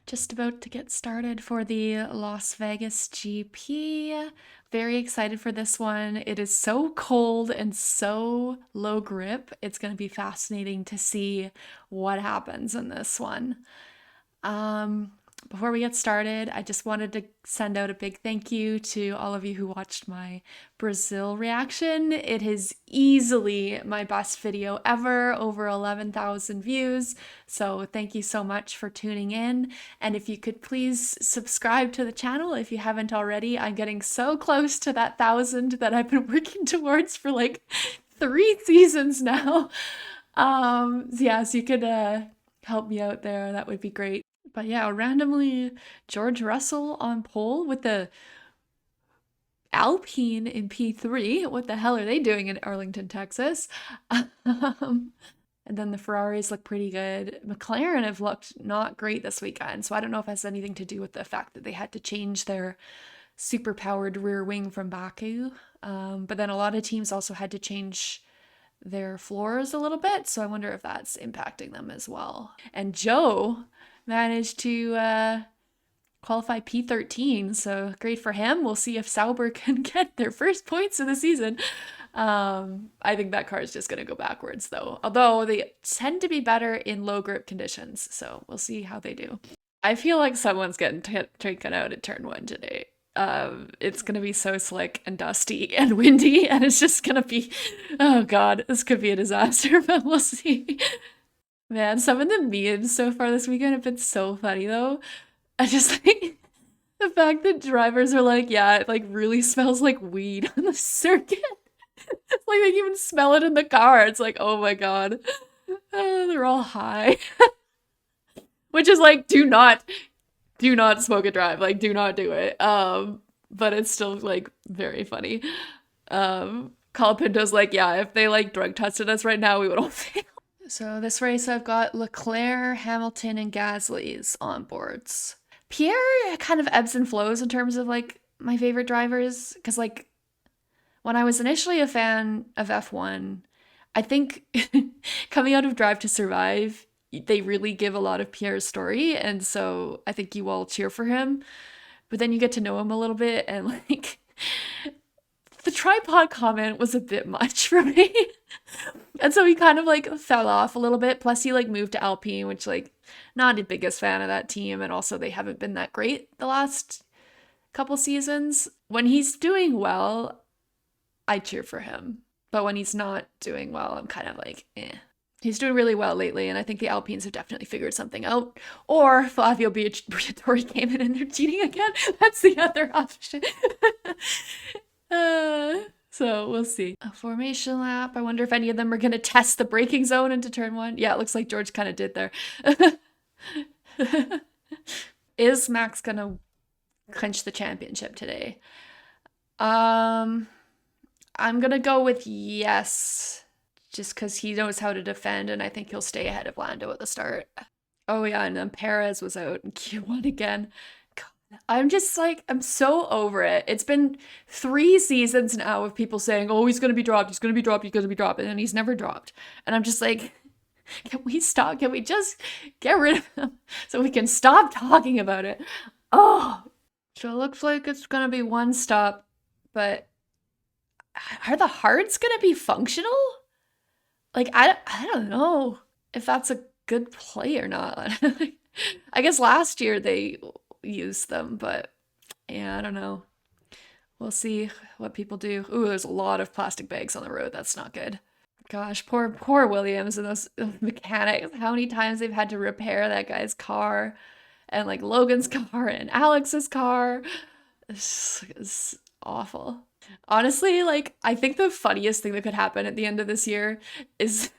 Just about to get started for the Las Vegas GP. Very excited for this one. It is so cold and so low grip. It's going to be fascinating to see what happens in this one. Before we get started, I just wanted to send out a big thank you to all of you who watched my Brazil reaction. It is easily my best video ever, over 11,000 views. So thank you so much for tuning in. And if you could please subscribe to the channel if you haven't already. I'm getting so close to that 1,000 that I've been working towards for like 3 seasons now. So you could help me out there. That would be great. But yeah, randomly George Russell on pole with the Alpine in P3. What the hell are they doing in Arlington, Texas? And then the Ferraris look pretty good. McLaren have looked not great this weekend, so I don't know if it has anything to do with the fact that they had to change their super-powered rear wing from Baku. But then a lot of teams also had to change their floors a little bit, so I wonder if that's impacting them as well. And Zhou managed to qualify P13, so great for him. We'll see if Sauber can get their first points of the season. I think that car is just going to go backwards, though. Although they tend to be better in low grip conditions, so we'll see how they do. I feel like someone's getting taken out at turn 1 today. It's going to be so slick and dusty and windy, and it's just going to be, oh god, this could be a disaster, but we'll see. Man, some of the memes so far this weekend have been so funny, though. I just like the fact that drivers are like, yeah, it like really smells like weed on the circuit. It's like they can even smell it in the car. It's like, oh my god. They're all high. Which is like, do not smoke and drive. Like, do not do it. But it's still like very funny. Colapinto's like, yeah, if they like drug tested us right now, we would all fail. So this race I've got Leclerc, Hamilton, and Gasly's on boards. Pierre kind of ebbs and flows in terms of like my favorite drivers, because like when I was initially a fan of F1, I think coming out of Drive to Survive, they really give a lot of Pierre's story, and so I think you all cheer for him. But then you get to know him a little bit, and like the tripod comment was a bit much for me. And so he kind of like fell off a little bit. Plus he like moved to Alpine, which like not the biggest fan of that team. And also they haven't been that great the last couple seasons. When he's doing well, I cheer for him. But when he's not doing well, I'm kind of like, eh. He's doing really well lately, and I think the Alpines have definitely figured something out. Or Flavio Briatore came in and they're cheating again. That's the other option. So we'll see. A formation lap. I wonder if any of them are going to test the braking zone into turn 1. Yeah, it looks like George kind of did there. Is Max going to clinch the championship today? I'm going to go with yes, just because he knows how to defend, and I think he'll stay ahead of Lando at the start. Oh yeah, and then Perez was out in Q1 again. I'm just like, I'm so over it. It's been 3 seasons now of people saying, oh, he's going to be dropped, he's going to be dropped, he's going to be dropped, and then he's never dropped. And I'm just like, can we stop? Can we just get rid of him so we can stop talking about it? Oh, so it looks like it's going to be 1 stop, but are the hards going to be functional? Like, I don't know if that's a good play or not. I guess last year they use them, but yeah, I don't know. We'll see what people do. Ooh, there's a lot of plastic bags on the road. That's not good. Gosh, poor Williams and those mechanics. How many times they've had to repair that guy's car, and like Logan's car and Alex's car. It's awful. Honestly, like, I think the funniest thing that could happen at the end of this year is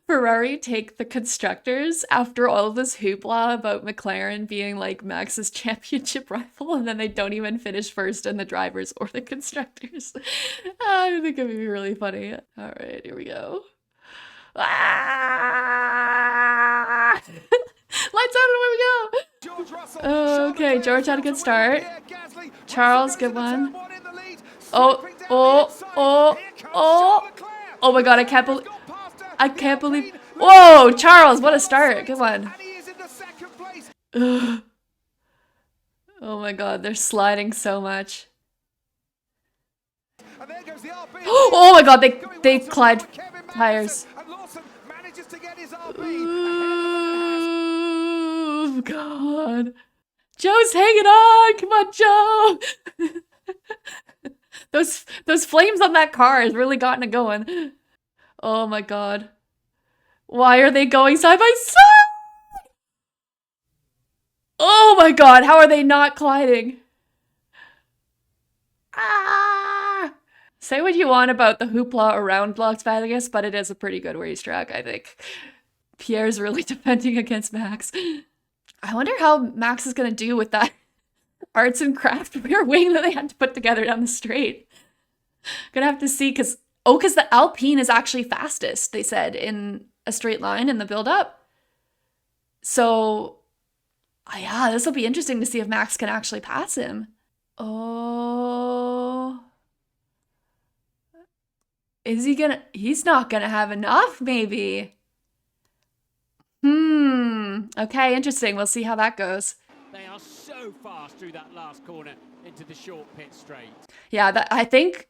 Ferrari take the constructors after all of this hoopla about McLaren being like Max's championship rival, and then they don't even finish first in the drivers or the constructors. I think it would be really funny. All right, here we go. Ah! Lights out, and away we go. Okay, George had a good start. Charles, good one. Oh my god, I can't believe. Whoa, Charles, what a start. Good one. Ugh. Oh my god, they're sliding so much. Oh my god, they collide tires. Oh god. Joe's hanging on. Come on, Joe. Those flames on that car has really gotten it going. Oh my god. Why are they going side by side? Oh my god, how are they not colliding? Ah! Say what you want about the hoopla around Las Vegas, but it is a pretty good racetrack, I think. Pierre's really defending against Max. I wonder how Max is gonna do with that arts and craft rear wing that they had to put together down the straight. Gonna have to see, because the Alpine is actually fastest, they said, in a straight line in the build-up. So, yeah, this will be interesting to see if Max can actually pass him. Oh. Is he gonna... He's not gonna have enough, maybe. Okay, interesting. We'll see how that goes. They are so fast through that last corner into the short pit straight. Yeah, I think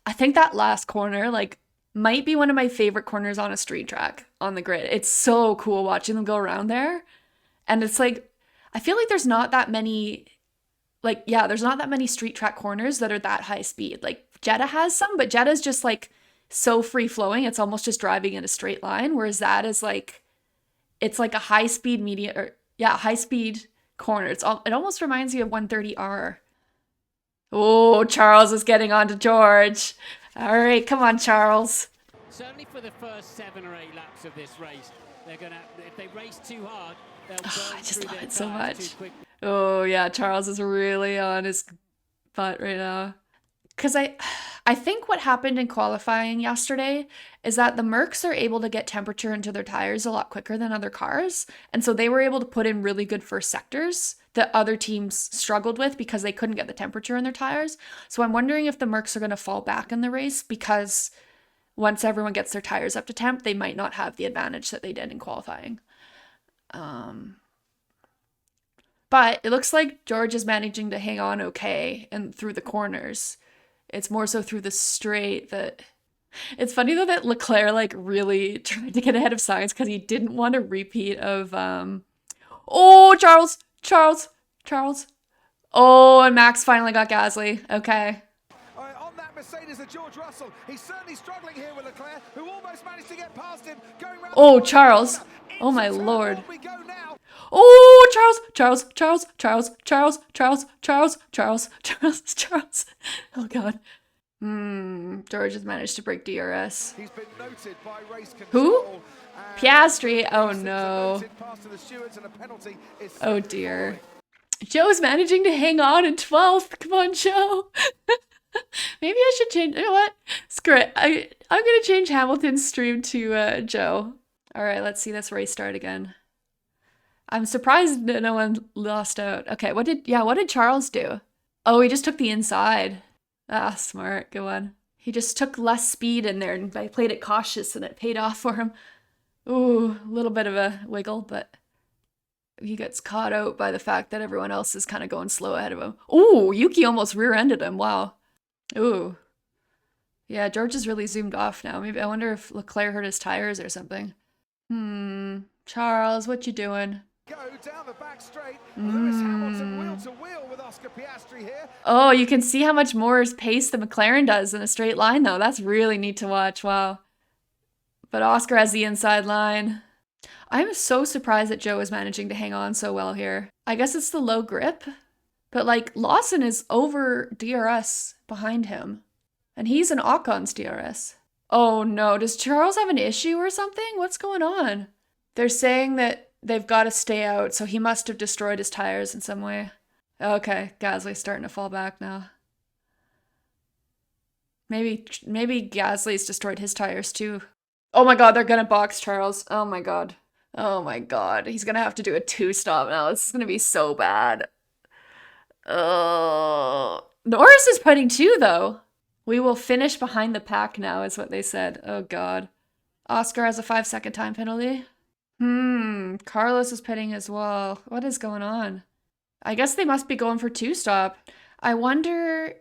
that last corner, like, might be one of my favorite corners on a street track on the grid. It's so cool watching them go around there. And it's like, I feel like there's not that many, like, yeah, there's not that many street track corners that are that high speed. Like, Jeddah has some, but Jeddah's just, like, so free-flowing. It's almost just driving in a straight line, whereas that is, like, it's like a high-speed high-speed corner. It almost reminds me of 130R. Oh, Charles is getting on to George. All right, come on, Charles. Certainly for the first 7 or 8 laps of this race, they're gonna, if they race too hard, they'll burn I just through love their it so tires much. too quickly. Oh yeah, Charles is really on his butt right now. Because I think what happened in qualifying yesterday is that the Mercs are able to get temperature into their tires a lot quicker than other cars. And so they were able to put in really good first sectors that other teams struggled with because they couldn't get the temperature in their tires. So I'm wondering if the Mercs are going to fall back in the race because once everyone gets their tires up to temp, they might not have the advantage that they did in qualifying. But it looks like George is managing to hang on okay and through the corners. It's more so through the straight that... It's funny though that Leclerc like really tried to get ahead of Sainz because he didn't want a repeat of... Oh, Charles! Oh, and Max finally got Gasly. Okay. On that Mercedes of George Russell, he's certainly struggling here with Leclerc, who almost managed to get past him. Oh, Charles. Oh my lord. Oh, Charles. Oh god. George has managed to break DRS. He's been noted by race control. Who? Piastri. Oh no. Oh dear. Joe's managing to hang on in 12th. Come on, Joe. Maybe I should change. You know what? Screw it. I'm gonna change Hamilton's stream to Joe. All right, let's see this race start again. I'm surprised that no one lost out. Okay, what did Charles do? Oh, he just took the inside. Ah, smart. Good one. He just took less speed in there and I played it cautious and it paid off for him. Ooh, a little bit of a wiggle, but he gets caught out by the fact that everyone else is kind of going slow ahead of him. Ooh, Yuki almost rear-ended him. Wow. Ooh. Yeah, George is really zoomed off now. Maybe I wonder if Leclerc hurt his tires or something. Charles, what you doing? Go down the back straight. Lewis Hamilton wheel to wheel with Oscar Piastri here. Oh, you can see how much more pace the McLaren does in a straight line, though. That's really neat to watch. Wow. But Oscar has the inside line. I'm so surprised that Joe is managing to hang on so well here. I guess it's the low grip. But, like, Lawson is over DRS behind him. And he's in Ocon's DRS. Oh, no. Does Charles have an issue or something? What's going on? They're saying that they've got to stay out, so he must have destroyed his tires in some way. Okay, Gasly's starting to fall back now. Maybe Gasly's destroyed his tires too. Oh my god, they're gonna box Charles. Oh my god. Oh my god. He's gonna have to do a 2-stop now. This is gonna be so bad. Oh. Norris is putting 2 though. We will finish behind the pack now is what they said. Oh god. Oscar has a 5-second time penalty. Carlos is pitting as well. What is going on? I guess they must be going for two-stop. I wonder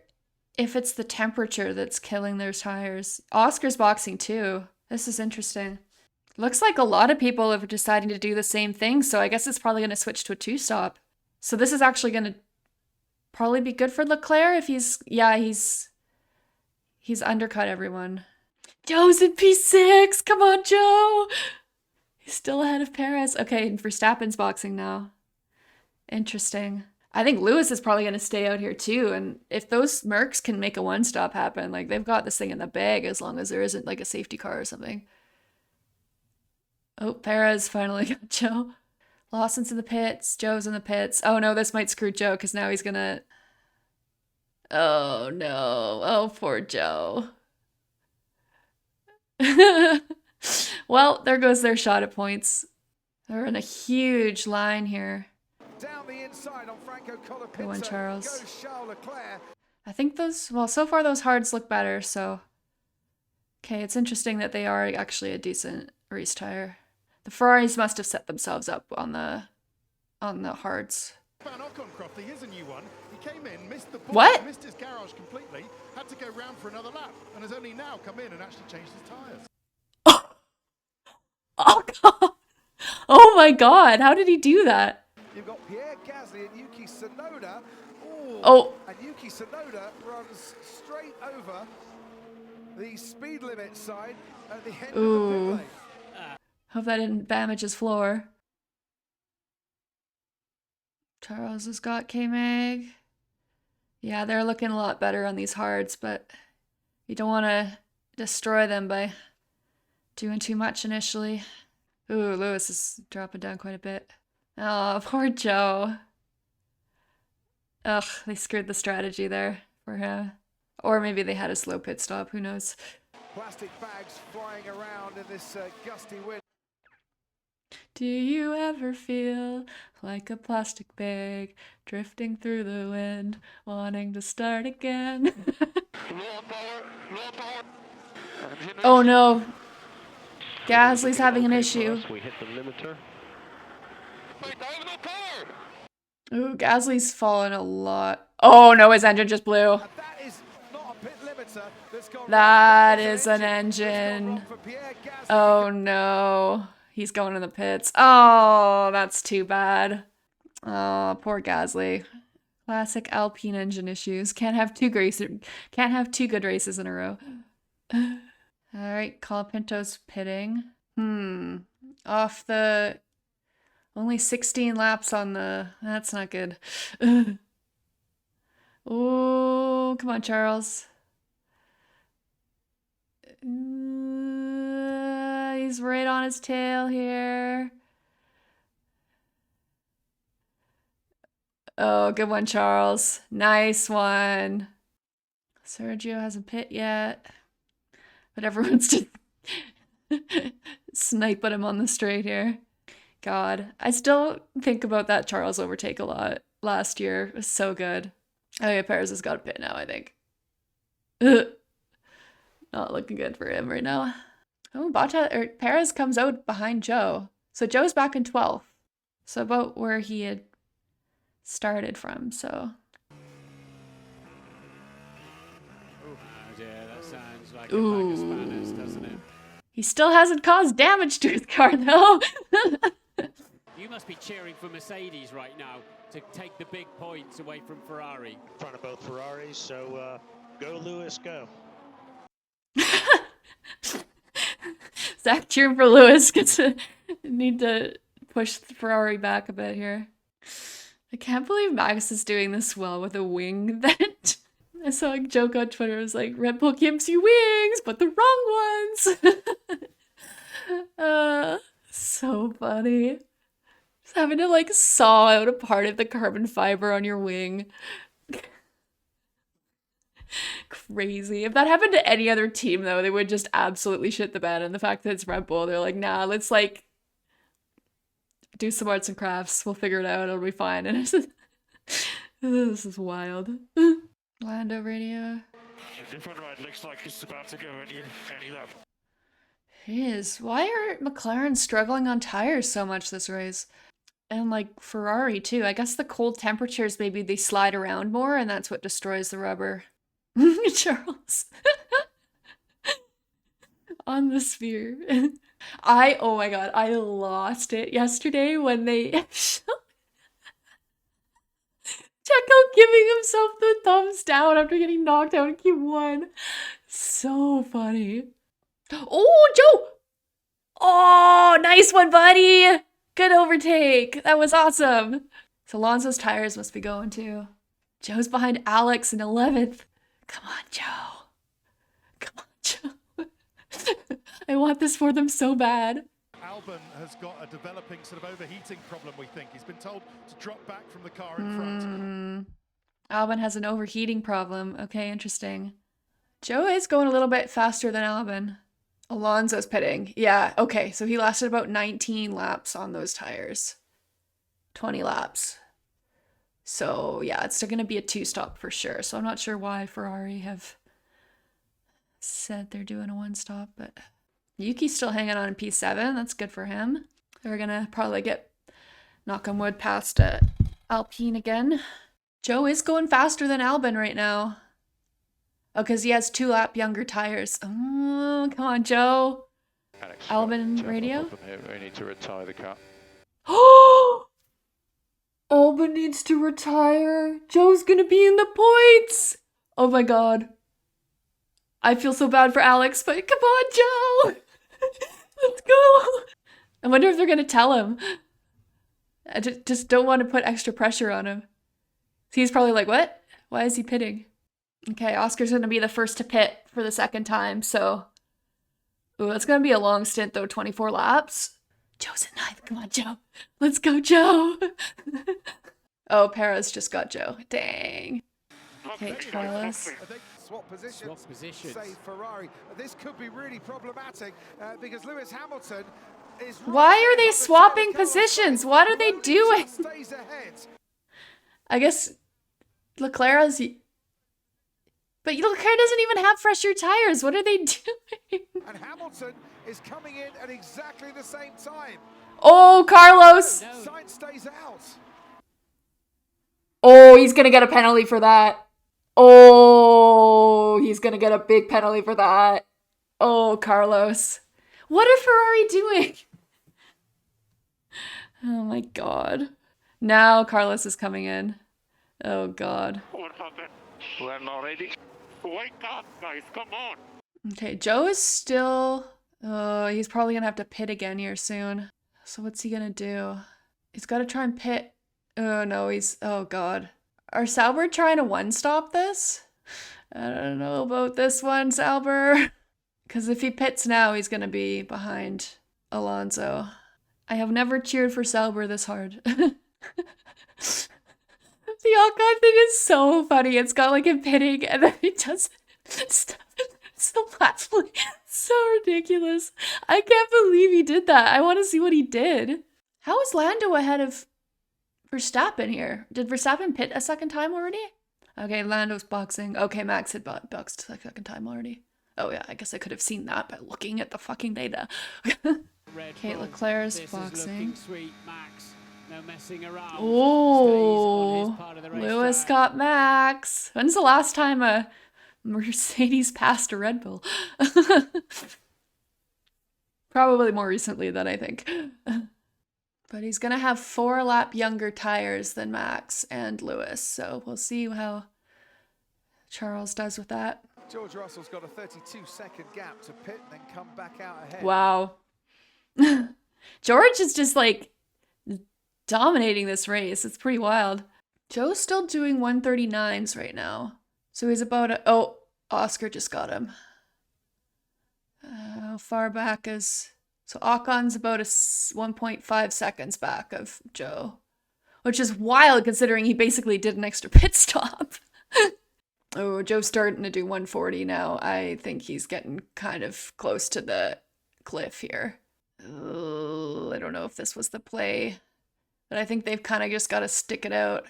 if it's the temperature that's killing their tires. Oscar's boxing too. This is interesting. Looks like a lot of people are deciding to do the same thing, so I guess it's probably going to switch to a two-stop. So this is actually going to probably be good for Leclerc if he's undercut everyone. Joe's in P6. Come on, Joe. He's still ahead of Perez. Okay, Verstappen's boxing now. Interesting. I think Lewis is probably going to stay out here too. And if those Mercs can make a one-stop happen, like they've got this thing in the bag as long as there isn't like a safety car or something. Oh, Perez finally got Joe. Lawson's in the pits. Joe's in the pits. Oh no, this might screw Joe because now he's gonna... Oh no. Oh, poor Joe. Well, there goes their shot at points. They're in a huge line here. Down the inside on Franco Colapinto. Good one, Charles. Goes Charles Leclerc. I think those, well, so far those hards look better, so... Okay, it's interesting that they are actually a decent race tire. The Ferraris must have set themselves up on the hards. Van Ockoncroft, he is a new one. He came in, missed the ball, What? missed his garage completely, had to go round for another lap, and has only now come in and actually changed his tyres. Oh god! Oh my god! How did he do that? You've got Pierre Gasly and Yuki Tsunoda. Ooh. Oh. And Yuki Tsunoda runs straight over the speed limit sign at the end of the pit lane. Hope that didn't damage his floor. Charles has got K-Mag. Yeah, they're looking a lot better on these hards, but you don't want to destroy them by doing too much initially. Ooh, Lewis is dropping down quite a bit. Oh, poor Joe. Ugh, they screwed the strategy there for him. Or maybe they had a slow pit stop, who knows. Plastic bags flying around in this gusty wind. Do you ever feel like a plastic bag drifting through the wind, wanting to start again? Oh no. Gasly's having an issue. We hit the limiter. Ooh, Gasly's fallen a lot. Oh no, his engine just blew. And that is not a pit limiter that's gone That wrong. is an That's gone engine. wrong for Pierre Gasly. Oh no. He's going in the pits. Oh, that's too bad. Oh, poor Gasly. Classic Alpine engine issues. Can't have two good races in a row. All right, Colapinto's pitting. Off the... Only 16 laps on the... That's not good. Oh, come on, Charles. He's right on his tail here. Oh, good one, Charles. Nice one. Sergio hasn't pit yet. But everyone's just sniping him on the straight here. God, I still think about that Charles overtake a lot last year. It was so good. Oh yeah, Perez has got a pit now, I think. Ugh. Not looking good for him right now. Oh, Perez comes out behind Joe. So Joe's back in 12th. So about where he had started from, so. Yeah, that sounds like a bag of spanners, doesn't it? He still hasn't caused damage to his car though. You must be cheering for Mercedes right now to take the big points away from Ferrari. In front of both Ferraris, so go Lewis, go. Zach cheering for Lewis. Need to push the Ferrari back a bit here. I can't believe Max is doing this well with a wing vent. I saw a joke on Twitter. It was like, Red Bull gives you wings, but the wrong ones. So funny. Just having to like saw out a part of the carbon fiber on your wing. Crazy. If that happened to any other team though, they would just absolutely shit the bed. And the fact that it's Red Bull, they're like, nah, let's like do some arts and crafts. We'll figure it out. It'll be fine. And it's just, this is wild. Lando radio. In front right, looks like it's about to go any lap. Jeez, why are McLaren struggling on tires so much this race? And like Ferrari too. I guess the cold temperatures, maybe they slide around more and that's what destroys the rubber. Charles. On the sphere. Oh my god, I lost it yesterday when they Checo giving himself the thumbs down after getting knocked out in Q1. So funny. Oh, Joe! Oh, nice one, buddy! Good overtake. That was awesome. So Alonso's tires must be going too. Joe's behind Alex in 11th. Come on, Joe. Come on, Joe. I want this for them so bad. Albon has got a developing sort of overheating problem, we think. He's been told to drop back from the car in front. Albon has an overheating problem. Okay, interesting. Joe is going a little bit faster than Albon. Alonso's pitting. Yeah, okay, so he lasted about 19 laps on those tires. 20 laps. So, yeah, it's still going to be a two-stop for sure. So I'm not sure why Ferrari have said they're doing a one-stop, but Yuki's still hanging on in P7. That's good for him. They're going to probably get, knock on wood, past Alpine again. Joe is going faster than Albon right now. Oh, because he has 2 lap younger tires. Oh, come on, Joe. Alex, Albon radio. We need to retire the car. Oh! Albon needs to retire. Joe's gonna be in the points. Oh my god. I feel so bad for Alex, but come on, Joe. Let's go. I wonder if they're gonna tell him. I just don't want to put extra pressure on him. He's probably like, what? Why is he pitting? Okay, Oscar's gonna be the first to pit for the second time, so... Ooh, it's gonna be a long stint though, 24 laps. Joe's in 9th, come on, Joe. Let's go, Joe. Oh, Perez just got Joe. Dang. Okay, Carlos. I think swap positions. Swap positions. Say Ferrari. This could be really problematic because Lewis Hamilton is. Why are they swapping positions? What are they doing? Stays ahead. I guess Leclerc has... But Leclerc doesn't even have fresher tires. What are they doing? And Hamilton is coming in at exactly the same time. Oh, Carlos. Sainz stays out. Oh, he's going to get a penalty for that. Oh, he's going to get a big penalty for that. Oh, Carlos. What are Ferrari doing? Oh my god. Now Carlos is coming in. Oh god. What happened? We're not ready. Wake up, guys, come on. Okay, Joe is still... Oh, he's probably going to have to pit again here soon. So what's he going to do? He's got to try and pit. Oh no, he's... Oh god. Are Sauber trying to one-stop this? I don't know about this one, Sauber. Because if he pits now, he's going to be behind Alonso. I have never cheered for Sauber this hard. The Ocon thing is so funny. It's got like him pitting and then he does stuff. So laughable. So ridiculous. I can't believe he did that. I want to see what he did. How is Lando ahead of Verstappen here? Did Verstappen pit a second time already? Okay, Lando's boxing. Okay, Max had boxed a second time already. Oh yeah, I guess I could have seen that by looking at the fucking data. Okay, Leclerc's boxing. Sweet, Max. No messing around. Oh, Lewis got Max. When's the last time a Mercedes passed a Red Bull? Probably more recently than I think. But he's going to have 4 lap younger tires than Max and Lewis. So we'll see how Charles does with that. George Russell's got a 32-second gap to pit and then come back out ahead. Wow. George is just like dominating this race. It's pretty wild. Joe's still doing 139s right now. So he's about a... Oh, Oscar just got him. How far back is... So Ocon's about a 1.5 seconds back of Joe. Which is wild considering he basically did an extra pit stop. Oh, Joe's starting to do 140 now. I think he's getting kind of close to the cliff here. I don't know if this was the play. But I think they've kind of just got to stick it out.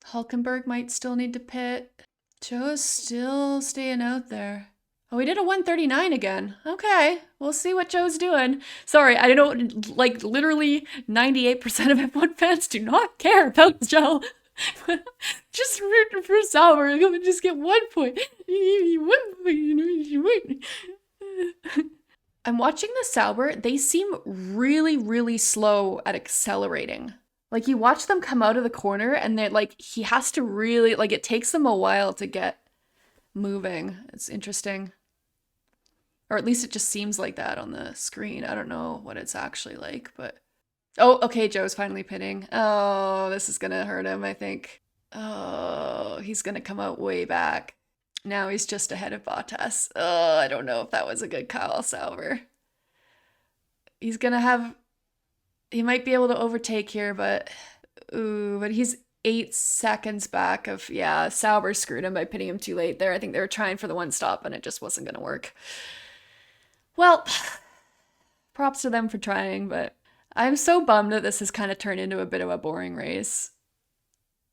Hulkenberg might still need to pit. Joe's still staying out there. Oh, we did a 139 again. Okay, we'll see what Joe's doing. Sorry, I don't, like, literally 98% of F1 fans do not care about Joe. Just rooting for Sauber. I'm gonna just get 1 point. I'm watching the Sauber. They seem really, really slow at accelerating. Like, you watch them come out of the corner and they're like, he has to really, like, it takes them a while to get moving. It's interesting. Or at least it just seems like that on the screen. I don't know what it's actually like, but... Oh, okay, Joe's finally pitting. Oh, this is gonna hurt him, I think. Oh, he's gonna come out way back. Now he's just ahead of Bottas. Oh, I don't know if that was a good call, Sauber. He's gonna have... He might be able to overtake here, but... Ooh, but he's 8 seconds back of... Yeah, Sauber screwed him by pitting him too late there. I think they were trying for the one stop, and it just wasn't gonna work. Well, props to them for trying, but I'm so bummed that this has kind of turned into a bit of a boring race.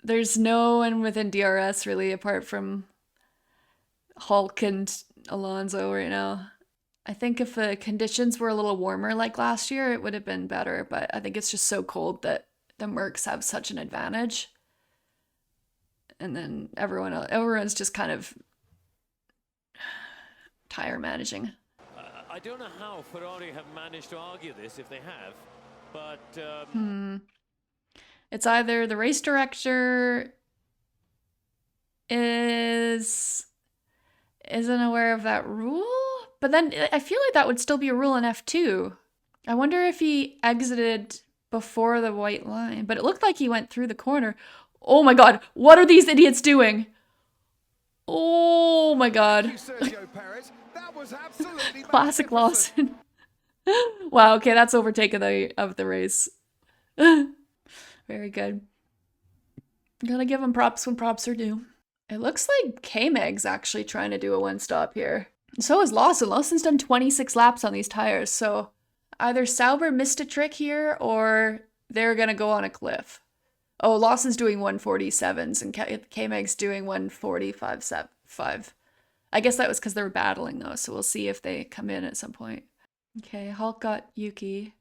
There's no one within DRS really apart from Hulk and Alonso right now. I think if the conditions were a little warmer like last year, it would have been better, but I think it's just so cold that the Mercs have such an advantage. And then everyone's just kind of tire managing. I don't know how Ferrari have managed to argue this, if they have, but... It's either the race director isn't aware of that rule, but then I feel like that would still be a rule in F2. I wonder if he exited before the white line, but it looked like he went through the corner. Oh my god, what are these idiots doing? Oh my god. Classic Lawson. Wow, okay, that's overtaken of the race. Very good. Gotta give him props when props are due. It looks like K-Meg's actually trying to do a one-stop here. So is Lawson. Lawson's done 26 laps on these tires, so either Sauber missed a trick here or they're gonna go on a cliff. Oh, Lawson's doing 147s and K-Meg's doing 145.5. I guess that was because they were battling though, so we'll see if they come in at some point. Okay, Hulk got Yuki.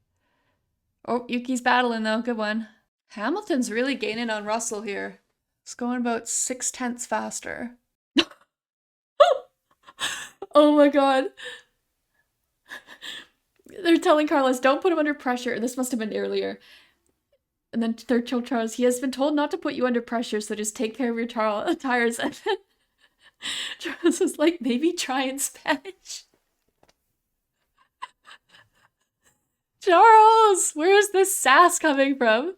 Oh, Yuki's battling though, good one. Hamilton's really gaining on Russell here. It's going about 0.6 faster. Oh my god. They're telling Carlos, don't put him under pressure. This must have been earlier. And then they're told Charles, he has been told not to put you under pressure, so just take care of your tires. And then Charles was like, maybe try in Spanish. Charles, where's this sass coming from?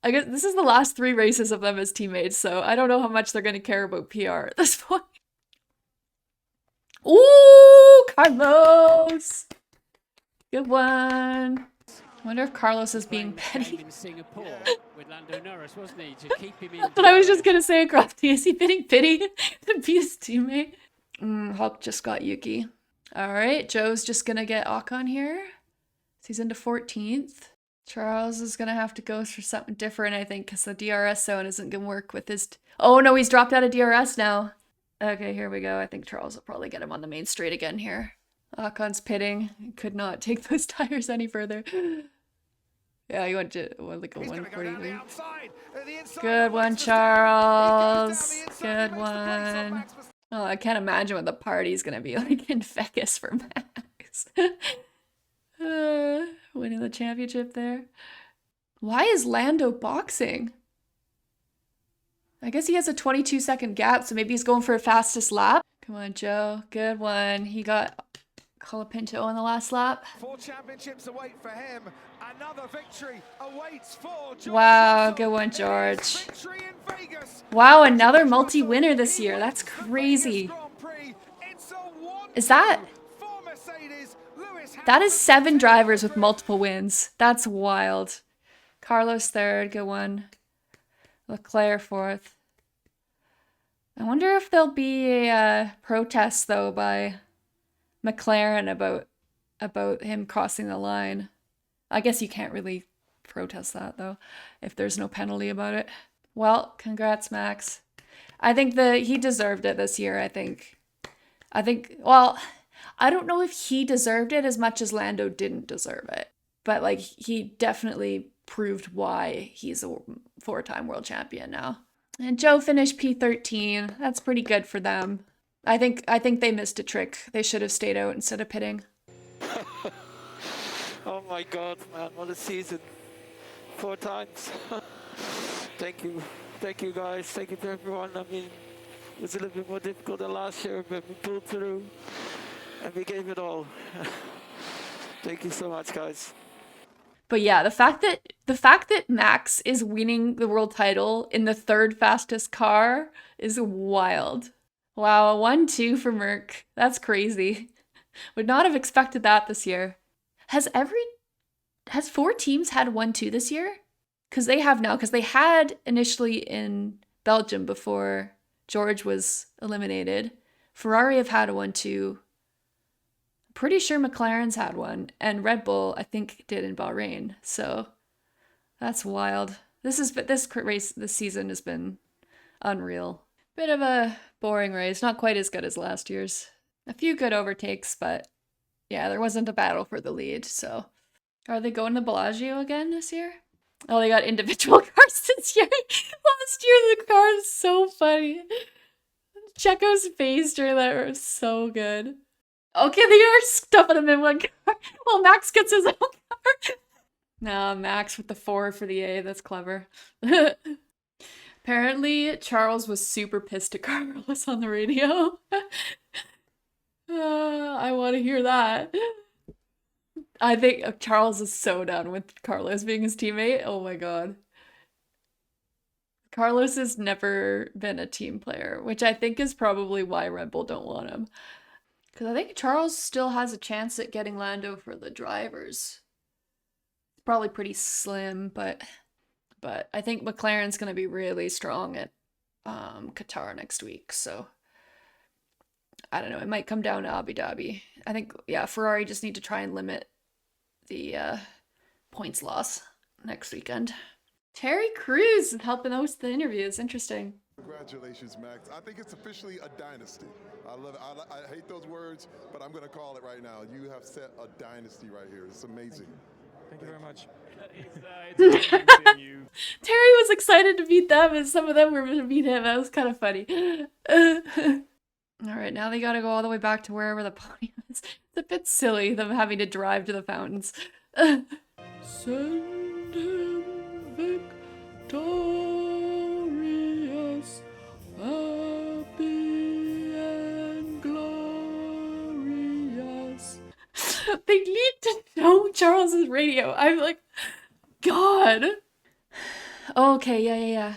I guess this is the last 3 races of them as teammates, so I don't know how much they're going to care about PR at this point. Ooh, Carlos! Good one. I wonder if Carlos is being petty. In Singapore with Lando Norris, wasn't he? To keep him in. That's what I was just going to say, Crofty. Is he being pity to be his teammate? Hulk just got Yuki. All right, Joe's just going to get Ocon here. He's into 14th. Charles is going to have to go for something different, I think, because the DRS zone isn't going to work with his... Oh, no, he's dropped out of DRS now. Okay, here we go. I think Charles will probably get him on the main straight again here. Ocon's pitting. He could not take those tires any further. Yeah, he went to like a 143. Good one, Charles. Good one. Oh, I can't imagine what the party's going to be like in Vegas for Max. Winning the championship there. Why is Lando boxing? I guess he has a 22-second gap, so maybe he's going for a fastest lap. Come on, Joe. Good one. He got Colapinto on the last lap. 4 championships await for him. Another victory awaits for George. Wow, good one, George. Wow, another multi-winner this year. That's crazy. Is that... That is 7 drivers with multiple wins. That's wild. Carlos 3rd, good one. Leclerc 4th. I wonder if there'll be a protest, though, by McLaren about him crossing the line. I guess you can't really protest that, though, if there's no penalty about it. Well, congrats, Max. I think he deserved it this year, I think. I think, well, I don't know if he deserved it as much as Lando didn't deserve it. But like he definitely proved why he's a 4-time world champion now. And Zhou finished P13. That's pretty good for them. I think they missed a trick. They should have stayed out instead of pitting. Oh my God, man, what a season. 4 times. Thank you guys, thank you to everyone. I mean, it was a little bit more difficult than last year, but we pulled through and we gave it all. Thank you so much, guys. But yeah, the fact that Max is winning the world title in the 3rd fastest car is wild. Wow, a 1-2 for Merc. That's crazy. Would not have expected that this year. Has 4 teams had 1-2 this year? Because they have now, because they had initially in Belgium before George was eliminated. Ferrari have had a 1-2. Pretty sure McLaren's had one, and Red Bull I think did in Bahrain. So that's wild. This season has been unreal. Bit of a boring race, not quite as good as last year's. A few good overtakes, but yeah, there wasn't a battle for the lead. So are they going to Bellagio again this year? Oh, they got individual cars this year. Last year the car is so funny. Checo's face during that was so good. Okay, they are stuffing him in one car. Well, Max gets his own car. No, Max with the 4 for the A. That's clever. Apparently, Charles was super pissed at Carlos on the radio. I want to hear that. I think Charles is so done with Carlos being his teammate. Oh my god. Carlos has never been a team player, which I think is probably why Red Bull don't want him. Because I think Charles still has a chance at getting Lando for the drivers. Probably pretty slim, but I think McLaren's going to be really strong at Qatar next week. So I don't know. It might come down to Abu Dhabi. I think, yeah, Ferrari just need to try and limit the points loss next weekend. Terry Crews is helping host the interview. It's interesting. Congratulations, Max. I think it's officially a dynasty. I love it. I hate those words, but I'm going to call it right now. You have set a dynasty right here. It's amazing. Thank you very much. Terry was excited to meet them, and some of them were to meet him. That was kind of funny. All right, now they got to go all the way back to wherever the podium is. It's a bit silly, them having to drive to the fountains. Send him victorious, happy and glorious. They need to know Charles's radio. I'm like, God. Okay, yeah.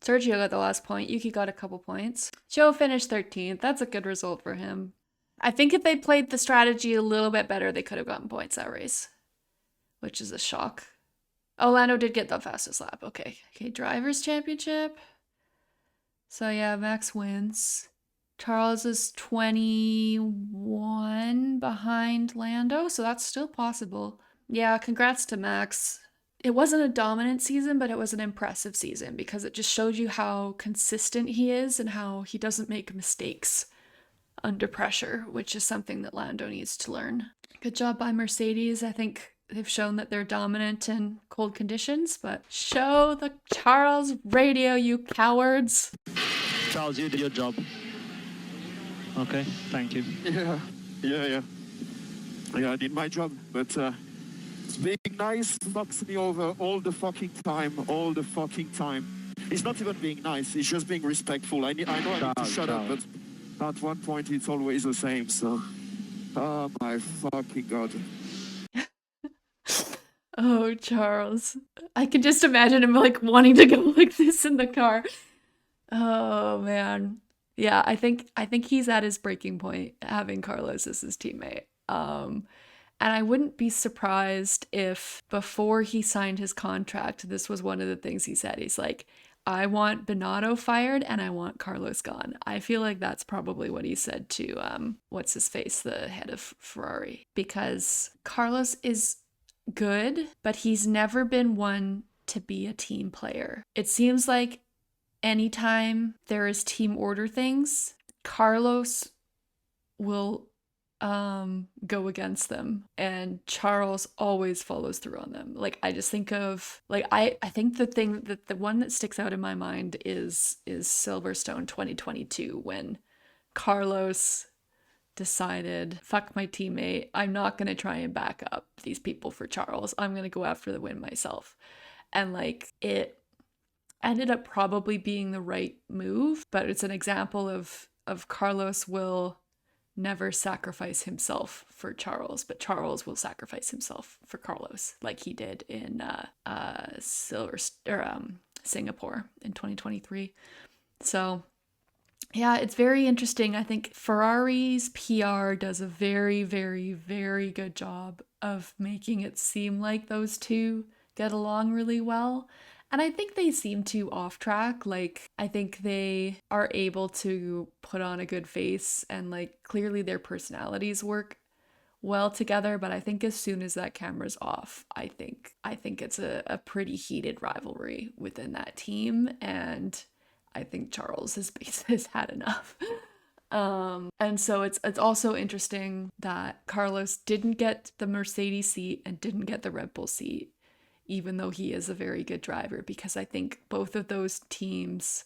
Sergio got the last point. Yuki got a couple points. Joe finished 13th. That's a good result for him. I think if they played the strategy a little bit better, they could have gotten points that race, which is a shock. Oh, Lando did get the fastest lap. Okay, Drivers' Championship. So yeah, Max wins. Charles is 21 behind Lando, so that's still possible. Yeah, congrats to Max. It wasn't a dominant season, but it was an impressive season because it just showed you how consistent he is and how he doesn't make mistakes under pressure, which is something that Lando needs to learn. Good job by Mercedes. I think they've shown that they're dominant in cold conditions, but show the Charles radio, you cowards. Charles, you did your job. Okay, thank you. Yeah, I did my job, but being nice knocks me over all the fucking time. It's not even being nice, it's just being respectful. I know I need to shut up, but at one point it's always the same, so... Oh my fucking god. Oh, Charles. I can just imagine him like wanting to go like this in the car. Oh, man. Yeah, I think he's at his breaking point, having Carlos as his teammate. And I wouldn't be surprised if before he signed his contract, this was one of the things he said. He's like, I want Binotto fired and I want Carlos gone. I feel like that's probably what he said to, what's his face, the head of Ferrari. Because Carlos is good, but he's never been one to be a team player. It seems like anytime there is team order things, Carlos will go against them, and Charles always follows through on them. Like, I just think of, like, I think the one that sticks out in my mind is Silverstone 2022, when Carlos decided, fuck my teammate, I'm not gonna try and back up these people for Charles, I'm gonna go after the win myself. And like, it ended up probably being the right move, but it's an example of Carlos will never sacrifice himself for Charles, but Charles will sacrifice himself for Carlos, like he did in Singapore in 2023. So yeah, it's very interesting. I think Ferrari's PR does a very, very, very good job of making it seem like those two get along really well. And I think they seem to off track. Like, I think they are able to put on a good face, and like, clearly their personalities work well together. But I think as soon as that camera's off, I think it's a pretty heated rivalry within that team. And I think Charles has had enough. And so it's also interesting that Carlos didn't get the Mercedes seat and didn't get the Red Bull seat, even though he is a very good driver, because I think both of those teams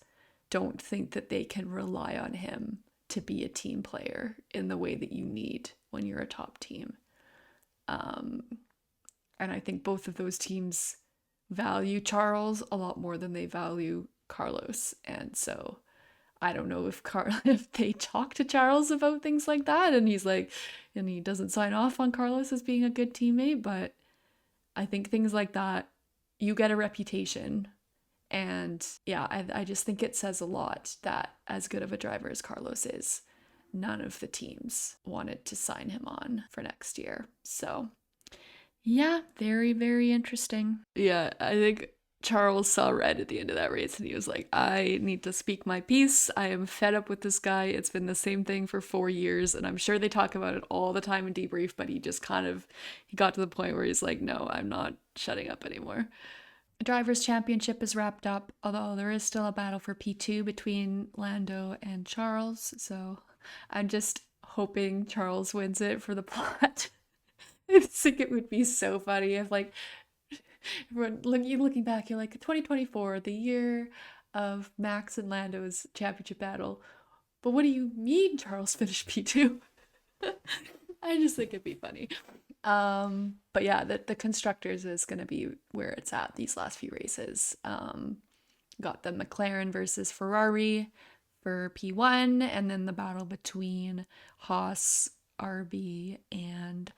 don't think that they can rely on him to be a team player in the way that you need when you're a top team. And I think both of those teams value Charles a lot more than they value Carlos. And so I don't know if they talk to Charles about things like that, and he doesn't sign off on Carlos as being a good teammate, but I think things like that, you get a reputation. And yeah, I just think it says a lot that as good of a driver as Carlos is, none of the teams wanted to sign him on for next year. So yeah, very, very interesting. Yeah, I think Charles saw red at the end of that race, and he was like, I need to speak my piece. I am fed up with this guy. It's been the same thing for 4 years, and I'm sure they talk about it all the time in debrief, but he just he got to the point where he's like, no, I'm not shutting up anymore. The Drivers' Championship is wrapped up, although there is still a battle for P2 between Lando and Charles, so I'm just hoping Charles wins it for the plot. I just think it would be so funny if, like, looking back, you're like, 2024, the year of Max and Lando's championship battle. But what do you mean Charles finished P2? I just think it'd be funny. But yeah, the constructors is going to be where it's at these last few races. Got the McLaren versus Ferrari for P1, and then the battle between Haas, RB, and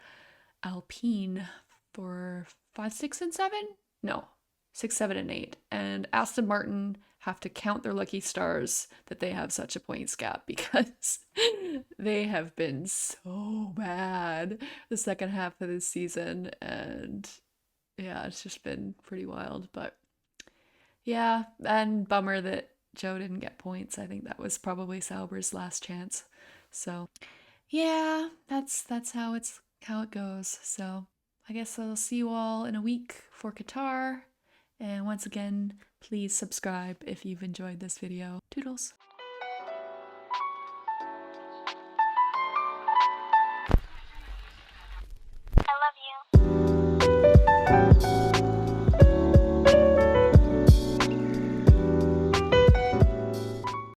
Alpine for 5, 6, and 7? No, 6, 7, and 8. And Aston Martin have to count their lucky stars that they have such a points gap, because they have been so bad the second half of this season. And yeah, it's just been pretty wild. But yeah, and bummer that Zhou didn't get points. I think that was probably Sauber's last chance. So yeah, that's how it goes. So I guess I'll see you all in a week for Qatar. And once again, please subscribe if you've enjoyed this video. Toodles!